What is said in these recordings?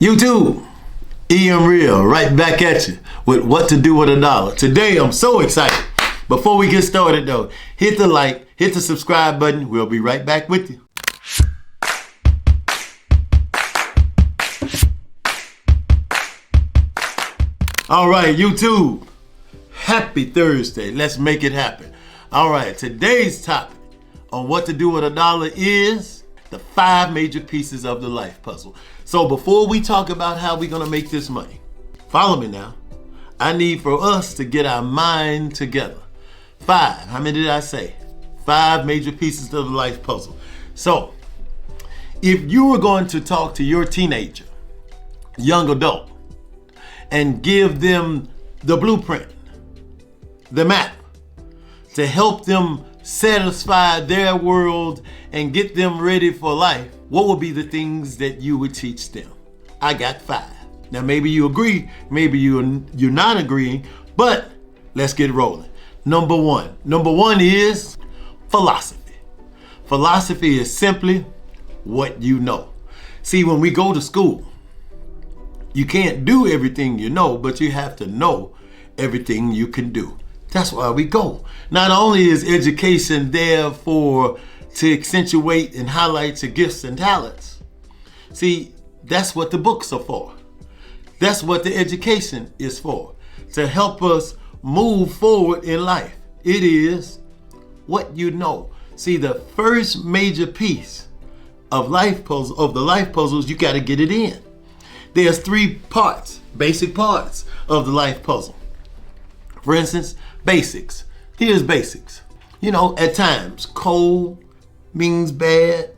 YouTube, EM Real, right back at you with what to do with a dollar. Today, I'm so excited. Before we get started though, hit the like, hit the subscribe button. We'll be right back with you. All right, YouTube, happy Thursday. Let's make it happen. All right, today's topic on what to do with a dollar is the 5 major pieces of the life puzzle. So before we talk about how we're gonna make this money, follow me now. I need for us to get our mind together. 5, how many did I say? 5 major pieces of the life puzzle. So if you were going to talk to your teenager, young adult, and give them the blueprint, the map, to help them satisfy their world and get them ready for life, what would be the things that you would teach them? I got 5. Now maybe you agree, maybe you're not agreeing, but let's get rolling. Number one is philosophy. Philosophy is simply what you know. See, when we go to school, you can't do everything you know, but you have to know everything you can do. That's why we go. Not only is education there to accentuate and highlight your gifts and talents. See, that's what the books are for. That's what the education is for, to help us move forward in life. It is what you know. See, the first major piece of the life puzzles, you got to get it in. There's 3 parts, basic parts of the life puzzle. For instance, basics. Here's basics. You know, at times, cold means bad.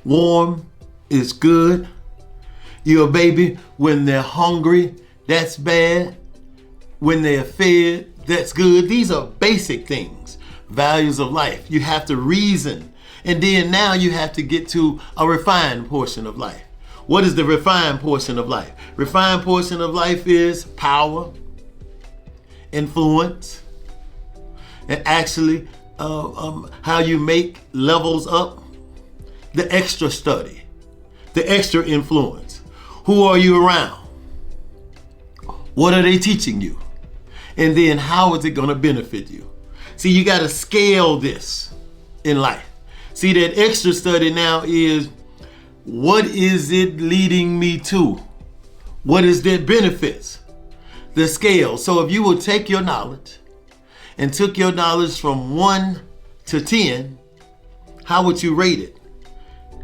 Warm is good. Your baby, when they're hungry, that's bad. When they're fed, that's good. These are basic things, values of life. You have to reason. And then now you have to get to a refined portion of life. What is the refined portion of life? Refined portion of life is power, influence, and actually how you make levels up, the extra study, the extra influence. Who are you around? What are they teaching you? And then how is it going to benefit you? See, you got to scale this in life. See, that extra study now is, what is it leading me to? What is their benefits? The scale. So if you will take your knowledge and took your knowledge from 1 to 10, how would you rate it?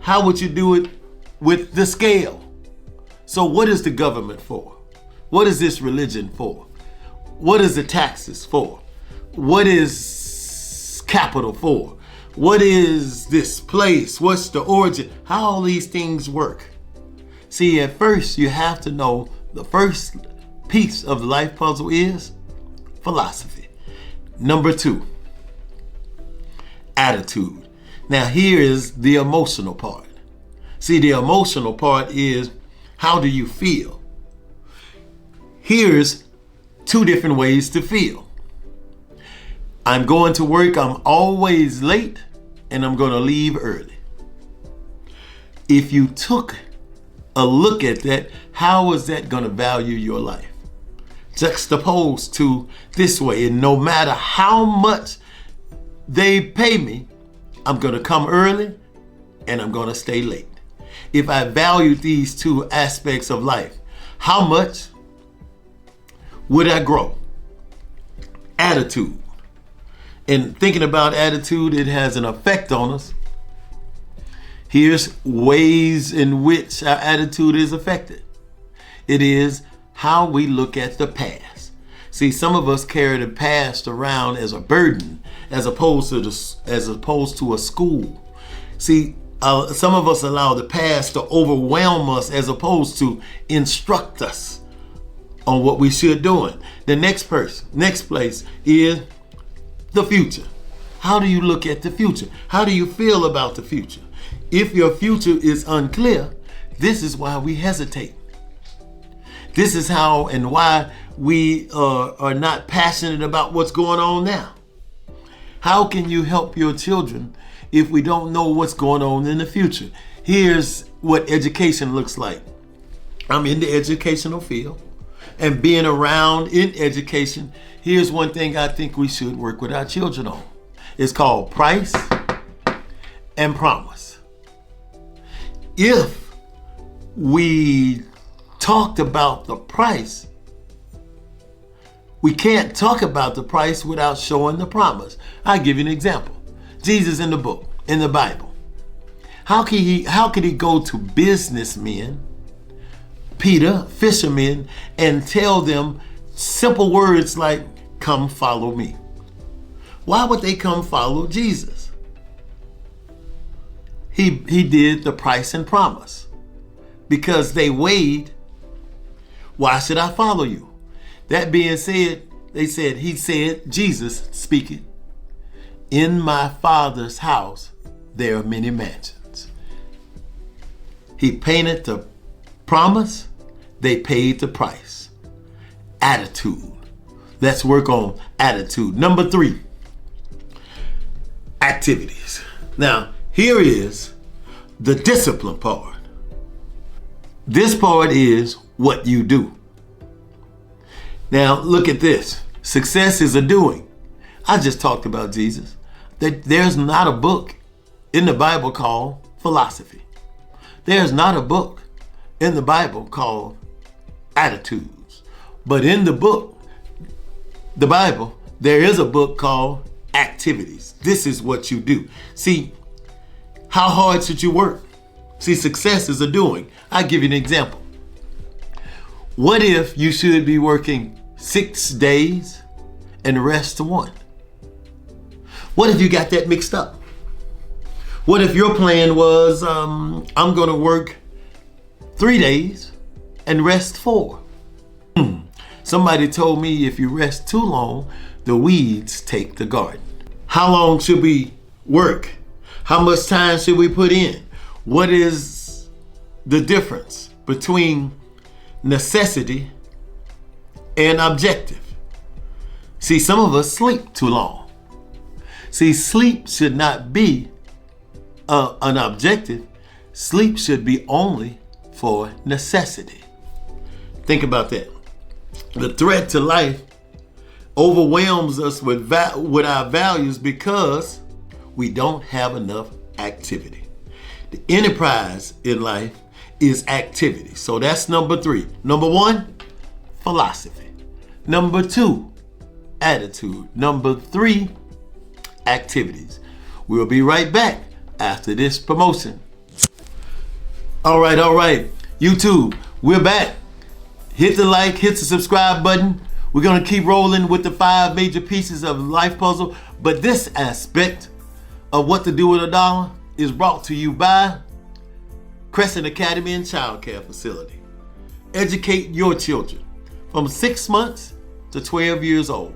How would you do it with the scale? So what is the government for? What is this religion for? What is the taxes for? What is capital for? What is this place? What's the origin? How all these things work? See, at first you have to know the first piece of the life puzzle is philosophy. Number 2, attitude. Now here is the emotional part. See, the emotional part is, how do you feel? Here's 2 different ways to feel. I'm going to work, I'm always late, and I'm going to leave early. If you took a look at that, how is that going to value your life? Juxtaposed to this way, and no matter how much they pay me, I'm going to come early and I'm going to stay late. If I value these 2 aspects of life, how much would I grow? Attitude. And thinking about attitude, it has an effect on us. Here's ways in which our attitude is affected. It is how we look at the past. See, some of us carry the past around as a burden, as opposed to a school. See, some of us allow the past to overwhelm us as opposed to instruct us on what we should do. The next place is the future. How do you look at the future? How do you feel about the future? If your future is unclear, this is why we hesitate. This is how and why we are not passionate about what's going on now. How can you help your children if we don't know what's going on in the future? Here's what education looks like. I'm in the educational field and being around in education. Here's one thing I think we should work with our children on. It's called price and promise. If we talked about the price, we can't talk about the price without showing the promise. I'll give you an example. Jesus in the Bible. How could he go to businessmen, Peter, fishermen, and tell them simple words like, come follow me? Why would they come follow Jesus? He did the price and promise because they weighed, why should I follow you? That being said, he said, Jesus speaking, in my Father's house, there are many mansions. He painted the promise, they paid the price. Attitude. Let's work on attitude. Number 3, activities. Now, here is the discipline part. This part is what you do. Now, look at this. Success is a doing. I just talked about Jesus. There's not a book in the Bible called philosophy. There's not a book in the Bible called attitudes. But in the Bible, there is a book called activities. This is what you do. See, how hard should you work? See, success is a doing. I'll give you an example. What if you should be working 6 days and rest 1? What if you got that mixed up? What if your plan was, I'm going to work 3 days and rest 4? Somebody told me if you rest too long, the weeds take the garden. How long should we work? How much time should we put in? What is the difference between necessity and objective? See, some of us sleep too long. See, sleep should not be an objective. Sleep should be only for necessity. Think about that. The threat to life overwhelms us with our values because we don't have enough activity. The enterprise in life is activity. So that's number 3. Number 1, philosophy. Number 2, attitude. Number 3, activities. We'll be right back after this promotion. All right. YouTube, we're back. Hit the like, hit the subscribe button. We're going to keep rolling with the 5 major pieces of the life puzzle. But this aspect of what to do with a dollar is brought to you by Crescent Academy and Child Care Facility. Educate your children from 6 months to 12 years old.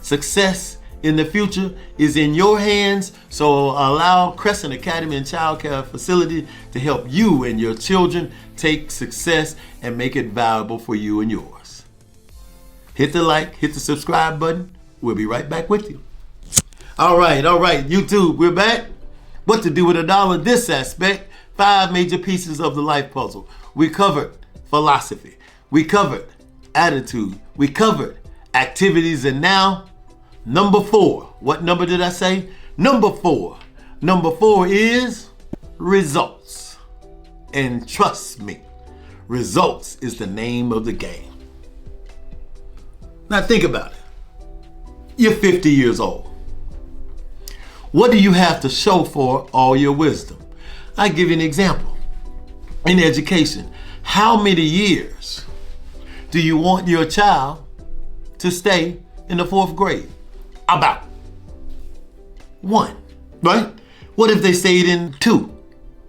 Success in the future is in your hands, so allow Crescent Academy and Child Care Facility to help you and your children take success and make it valuable for you and yours. Hit the like, hit the subscribe button. We'll be right back with you. All right, YouTube, we're back. What to do with a dollar? This aspect, 5 major pieces of the life puzzle. We covered philosophy. We covered attitude. We covered activities. And now, number 4. What number did I say? Number 4. Number 4 is results. And trust me, results is the name of the game. Now think about it. You're 50 years old. What do you have to show for all your wisdom? I'll give you an example. In education, how many years do you want your child to stay in the 4th grade? About 1, right? What if they stayed in 2?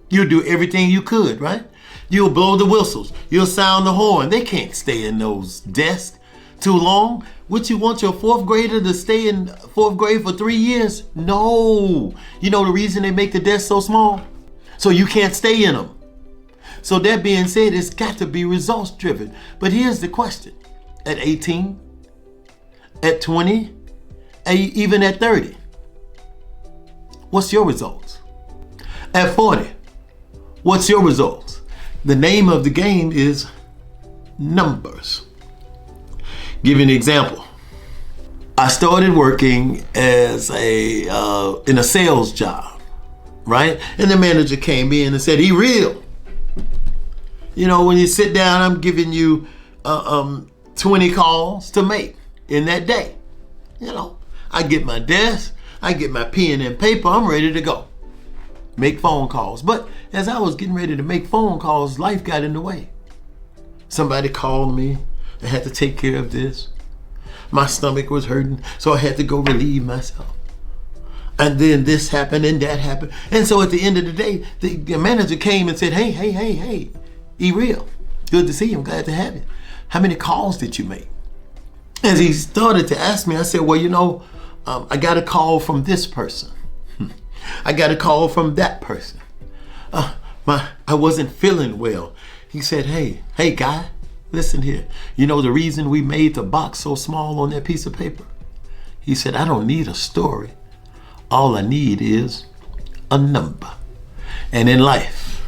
You'll do everything you could, right? You'll blow the whistles. You'll sound the horn. They can't stay in those desks too long. Would you want your 4th grader to stay in 4th grade for 3 years? No. You know the reason they make the desks so small? So you can't stay in them. So that being said, it's got to be results driven. But here's the question. At 18, at 20, even at 30, what's your results? At 40, what's your results? The name of the game is numbers. Give you an example. I started working as in a sales job, right? And the manager came in and said, "He real. You know, when you sit down, I'm giving you 20 calls to make in that day. You know, I get my desk, I get my pen and paper, I'm ready to go. Make phone calls." But as I was getting ready to make phone calls, life got in the way. Somebody called me. I had to take care of this. My stomach was hurting, so I had to go relieve myself. And then this happened and that happened. And so at the end of the day, the manager came and said, hey, E-Real, good to see you. I'm glad to have you. How many calls did you make? As he started to ask me, I said, well, you know, I got a call from this person. I got a call from that person. I wasn't feeling well. He said, hey, guy, listen here. You know the reason we made the box so small on that piece of paper? He said, I don't need a story. All I need is a number. And in life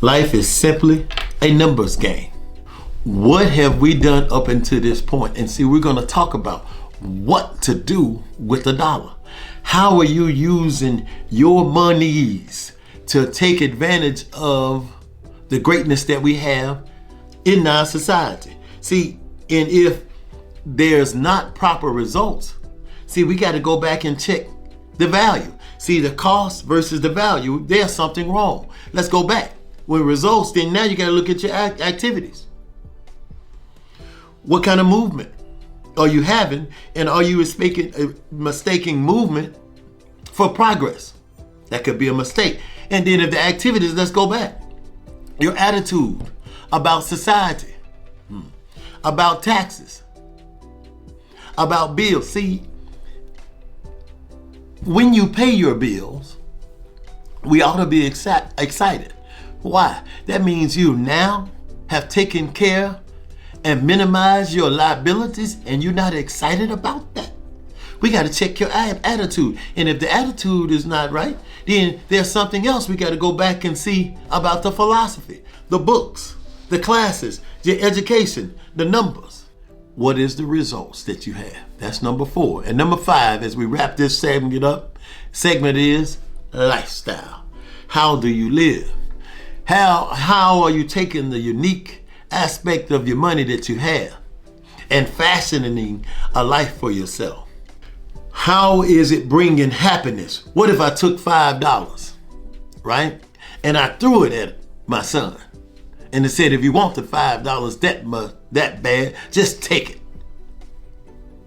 is simply a numbers game. What have we done up until this point? And see, we're going to talk about what to do with the dollar. How are you using your monies to take advantage of the greatness that we have in our society? See, and if there's not proper results, see, we got to go back and check the value. See, the cost versus the value, there's something wrong. Let's go back. With results, then now you got to look at your activities. What kind of movement are you having? And are you mistaking movement for progress? That could be a mistake. And then if the activities, let's go back. Your attitude about society, about taxes, about bills. See, when you pay your bills, we ought to be excited. Why? That means you now have taken care and minimized your liabilities, and you're not excited about that. We got to check your attitude. And if the attitude is not right, then there's something else we got to go back and see about the philosophy, the books, the classes, your education, the numbers. What is the results that you have? That's number 4. And number 5, as we wrap this segment up, is lifestyle. How do you live? How are you taking the unique aspect of your money that you have and fashioning a life for yourself? How is it bringing happiness? What if I took $5, right, and I threw it at my son and it said, if you want the $5 that bad, just take it?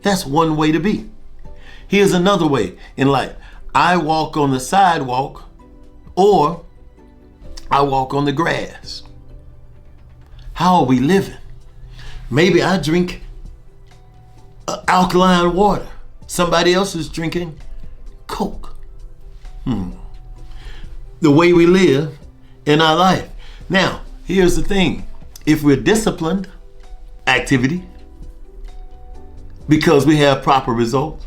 That's one way to be. Here's another way in life. I walk on the sidewalk, or I walk on the grass. How are we living? Maybe I drink alkaline water. Somebody else is drinking Coke. The way we live in our life. Now, here's the thing. If we're disciplined, activity, because we have proper results,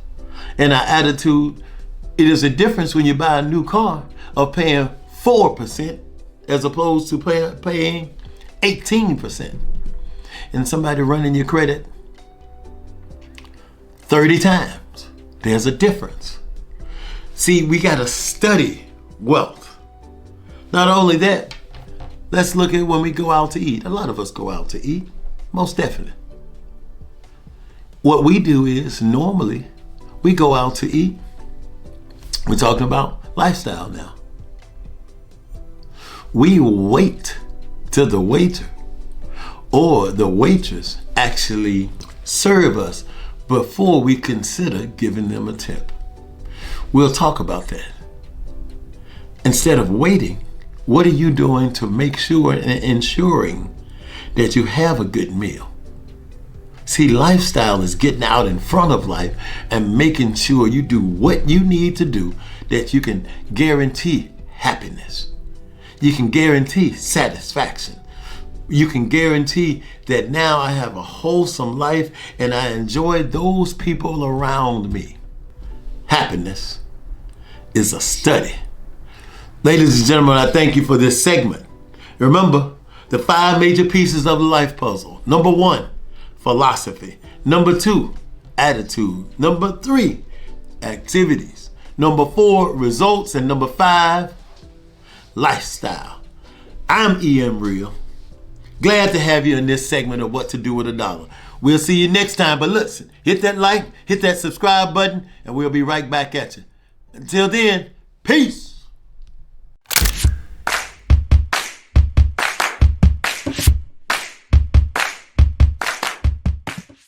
and our attitude, it is a difference when you buy a new car of paying 4% as opposed to paying 18%. And somebody running your credit 30 times. There's a difference. See, we got to study wealth. Not only that, let's look at when we go out to eat. A lot of us go out to eat, most definitely. What we do is normally we go out to eat. We're talking about lifestyle now. We wait till the waiter or the waitress actually serve us before we consider giving them a tip. We'll talk about that. Instead of waiting, what are you doing to make sure and ensuring that you have a good meal? See, lifestyle is getting out in front of life and making sure you do what you need to do that you can guarantee happiness. You can guarantee satisfaction. You can guarantee that now I have a wholesome life and I enjoy those people around me. Happiness is a study. Ladies and gentlemen, I thank you for this segment. Remember, The 5 major pieces of the life puzzle. Number 1, philosophy. Number 2, attitude. Number 3, activities. Number 4, results. And number 5, lifestyle. I'm EM Real. Glad to have you in this segment of What to Do with a Dollar. We'll see you next time. But listen, hit that like, hit that subscribe button, and we'll be right back at you. Until then, peace.